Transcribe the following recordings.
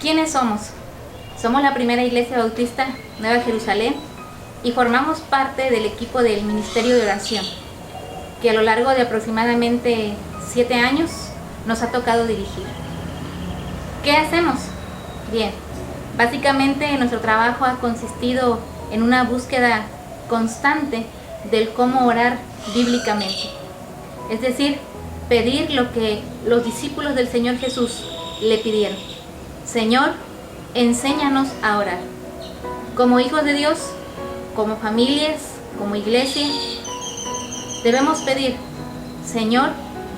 ¿Quiénes somos? Somos la primera iglesia bautista Nueva Jerusalén y formamos parte del equipo del Ministerio de Oración, que a lo largo de aproximadamente 7 años nos ha tocado dirigir. ¿Qué hacemos? Bien, básicamente nuestro trabajo ha consistido en una búsqueda constante del cómo orar bíblicamente. Es decir, pedir lo que los discípulos del Señor Jesús le pidieron. Señor, enséñanos a orar. Como hijos de Dios, como familias, como iglesia, debemos pedir, Señor,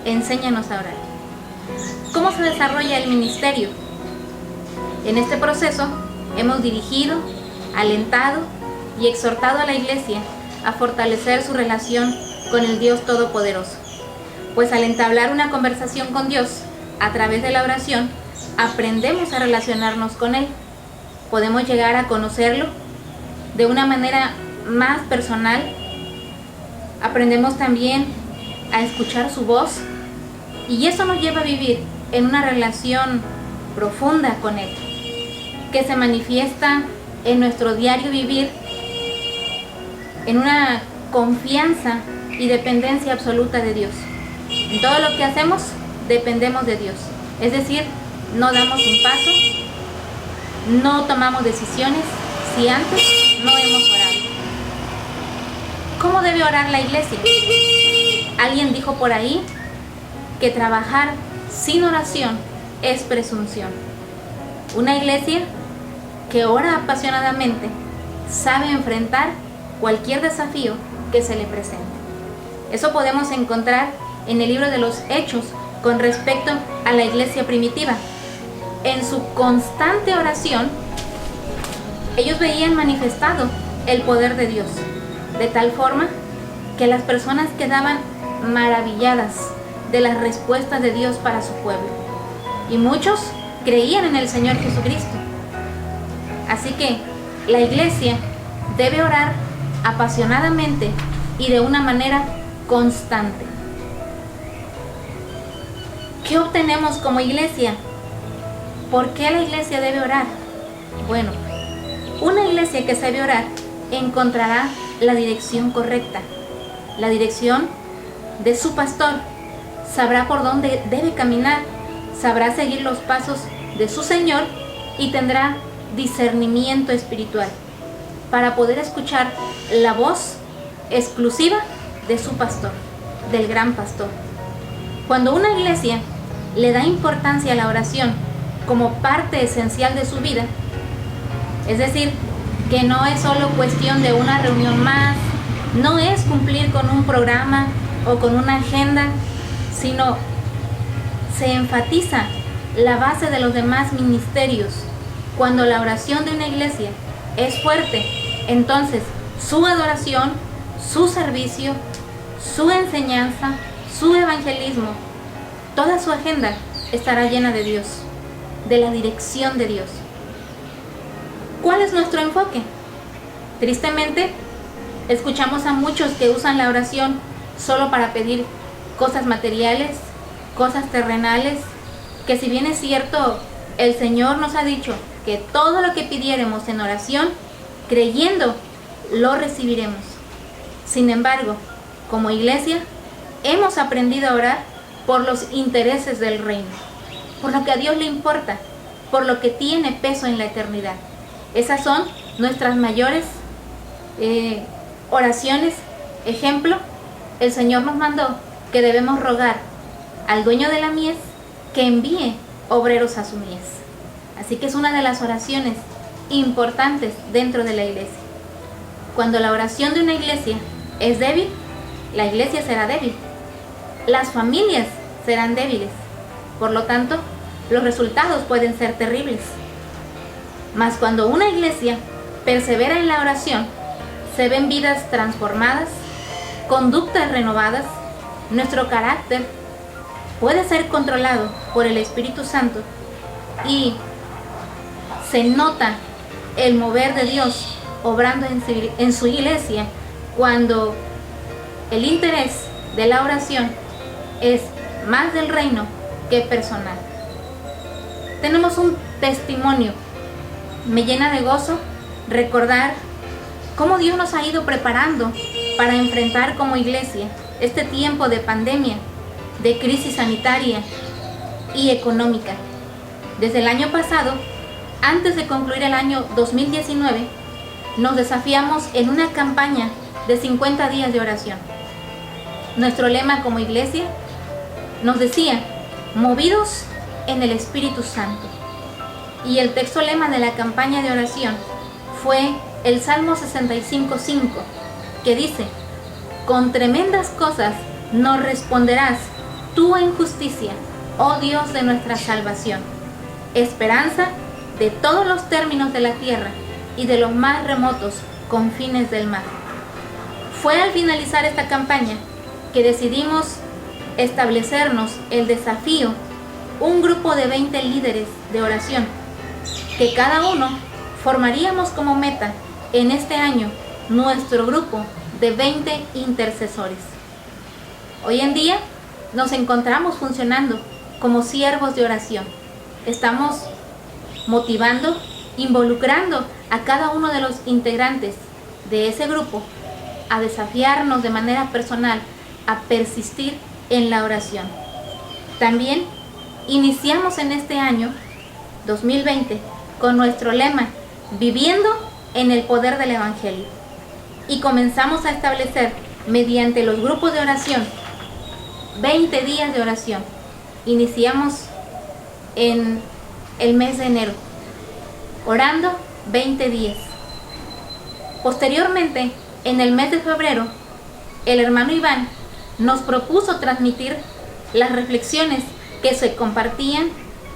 enséñanos a orar. ¿Cómo se desarrolla el ministerio? En este proceso hemos dirigido, alentado y exhortado a la iglesia a fortalecer su relación con el Dios Todopoderoso. Pues al entablar una conversación con Dios a través de la oración, aprendemos a relacionarnos con Él. Podemos llegar a conocerlo de una manera más personal. Aprendemos también a escuchar su voz y eso nos lleva a vivir en una relación profunda con Él, que se manifiesta en nuestro diario vivir en una confianza y dependencia absoluta de Dios. En todo lo que hacemos, dependemos de Dios. Es decir, no damos un paso, no tomamos decisiones si antes no hemos orado. ¿Cómo debe orar la iglesia? Alguien dijo por ahí que trabajar sin oración es presunción. Una iglesia que ora apasionadamente sabe enfrentar cualquier desafío que se le presente. Eso podemos encontrar en el libro de los Hechos con respecto a la iglesia primitiva. En su constante oración, ellos veían manifestado el poder de Dios, de tal forma que las personas quedaban maravilladas de las respuestas de Dios para su pueblo. Y muchos creían en el Señor Jesucristo. Así que la iglesia debe orar apasionadamente y de una manera constante. ¿Qué obtenemos como iglesia? ¿Por qué la iglesia debe orar? Bueno, una iglesia que sabe orar encontrará la dirección correcta, la dirección de su pastor. Sabrá por dónde debe caminar, sabrá seguir los pasos de su Señor y tendrá discernimiento espiritual para poder escuchar la voz exclusiva de su pastor, del gran pastor. Cuando una iglesia le da importancia a la oración como parte esencial de su vida, es decir, que no es solo cuestión de una reunión más, no es cumplir con un programa o con una agenda, sino se enfatiza la base de los demás ministerios. Cuando la oración de una iglesia es fuerte, entonces su adoración, su servicio, su enseñanza, su evangelismo, toda su agenda estará llena de Dios, de la dirección de Dios. ¿Cuál es nuestro enfoque? Tristemente, escuchamos a muchos que usan la oración solo para pedir cosas materiales, cosas terrenales, que si bien es cierto, el Señor nos ha dicho que todo lo que pidiéremos en oración, creyendo, lo recibiremos. Sin embargo, como iglesia, hemos aprendido a orar por los intereses del reino, por lo que a Dios le importa, por lo que tiene peso en la eternidad. Esas son nuestras mayores oraciones. Ejemplo, el Señor nos mandó que debemos rogar al dueño de la mies que envíe obreros a su mies. Así que es una de las oraciones importantes dentro de la iglesia. Cuando la oración de una iglesia es débil, la iglesia será débil. Las familias serán débiles. Por lo tanto, los resultados pueden ser terribles. Mas cuando una iglesia persevera en la oración, se ven vidas transformadas, conductas renovadas, nuestro carácter puede ser controlado por el Espíritu Santo y se nota el mover de Dios obrando en su iglesia cuando el interés de la oración es más del reino que personal. Tenemos un testimonio. Me llena de gozo recordar cómo Dios nos ha ido preparando para enfrentar como iglesia este tiempo de pandemia, de crisis sanitaria y económica. Desde el año pasado, antes de concluir el año 2019, nos desafiamos en una campaña de 50 días de oración. Nuestro lema como iglesia nos decía, movidos en el Espíritu Santo. Y el texto lema de la campaña de oración fue el Salmo 65:5, que dice, con tremendas cosas nos responderás tú en justicia, oh Dios de nuestra salvación, esperanza de todos los términos de la tierra y de los más remotos confines del mar. Fue al finalizar esta campaña que decidimos establecernos el desafío, un grupo de 20 líderes de oración, que cada uno formaríamos como meta en este año nuestro grupo de 20 intercesores. Hoy en día nos encontramos funcionando como siervos de oración. Estamos motivando, involucrando a cada uno de los integrantes de ese grupo a desafiarnos de manera personal a persistir en la oración. También iniciamos en este año 2020 con nuestro lema, viviendo en el poder del Evangelio. Y comenzamos a establecer, mediante los grupos de oración, 20 días de oración. Iniciamos en el mes de enero, orando 20 días. Posteriormente, en el mes de febrero, el hermano Iván nos propuso transmitir las reflexiones que se compartían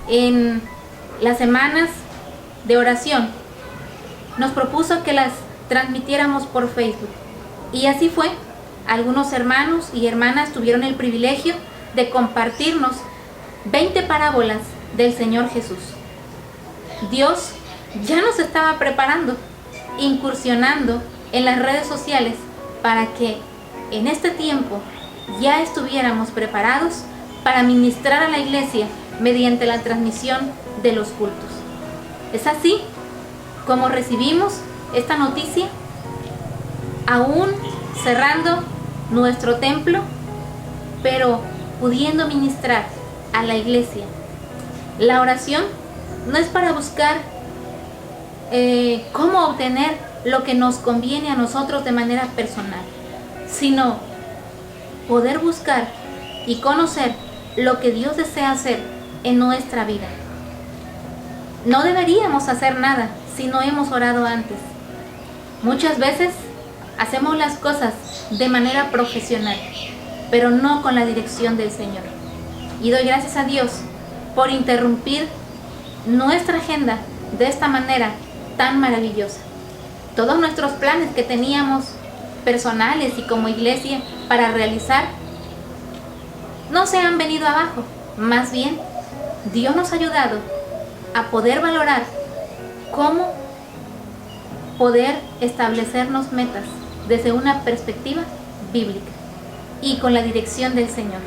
en las semanas de oración. Nos propuso que las transmitiéramos por Facebook. Y así fue. Algunos hermanos y hermanas tuvieron el privilegio de compartirnos 20 parábolas del Señor Jesús. Dios ya nos estaba preparando, incursionando en las redes sociales para que en este tiempo ya estuviéramos preparados para ministrar a la iglesia mediante la transmisión de los cultos. Es así como recibimos esta noticia, aún cerrando nuestro templo, pero pudiendo ministrar a la iglesia. La oración no es para buscar cómo obtener lo que nos conviene a nosotros de manera personal, sino poder buscar y conocer lo que Dios desea hacer en nuestra vida. No deberíamos hacer nada si no hemos orado antes. Muchas veces hacemos las cosas de manera profesional, pero no con la dirección del Señor. Y doy gracias a Dios por interrumpir nuestra agenda de esta manera tan maravillosa. Todos nuestros planes que teníamos personales y como iglesia para realizar no se han venido abajo. Más bien, Dios nos ha ayudado a poder valorar cómo poder establecernos metas desde una perspectiva bíblica y con la dirección del Señor.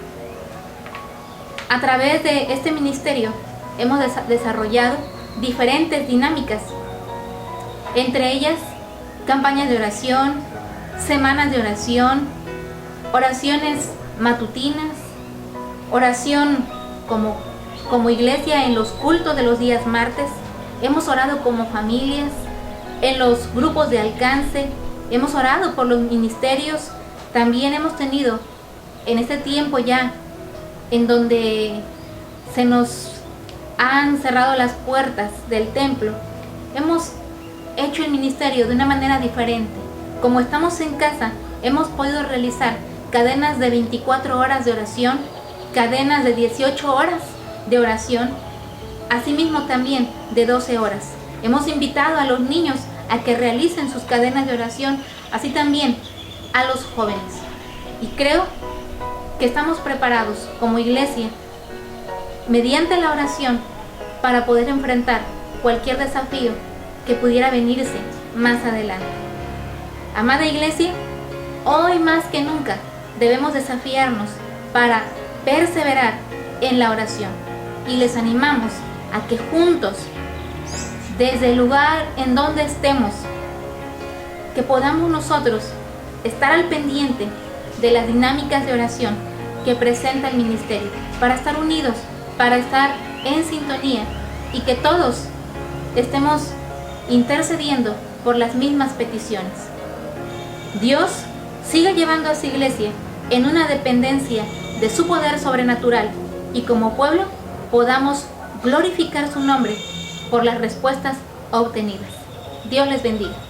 A través de este ministerio hemos desarrollado diferentes dinámicas, entre ellas campañas de oración, semanas de oración, oraciones matutinas, oración como iglesia en los cultos de los días martes. Hemos orado como familias, en los grupos de alcance, hemos orado por los ministerios. También hemos tenido en este tiempo ya en donde se nos han cerrado las puertas del templo, hemos hecho el ministerio de una manera diferente. Como estamos en casa, hemos podido realizar cadenas de 24 horas de oración, cadenas de 18 horas de oración, asimismo también de 12 horas. Hemos invitado a los niños a que realicen sus cadenas de oración, así también a los jóvenes. Y creo que estamos preparados como iglesia, mediante la oración, para poder enfrentar cualquier desafío que pudiera venirse más adelante. Amada iglesia, hoy más que nunca debemos desafiarnos para perseverar en la oración, y les animamos a que juntos desde el lugar en donde estemos, que podamos nosotros estar al pendiente de las dinámicas de oración que presenta el ministerio, para estar unidos, para estar en sintonía y que todos estemos intercediendo por las mismas peticiones. Dios siga llevando a su iglesia en una dependencia de su poder sobrenatural y como pueblo podamos glorificar su nombre por las respuestas obtenidas. Dios les bendiga.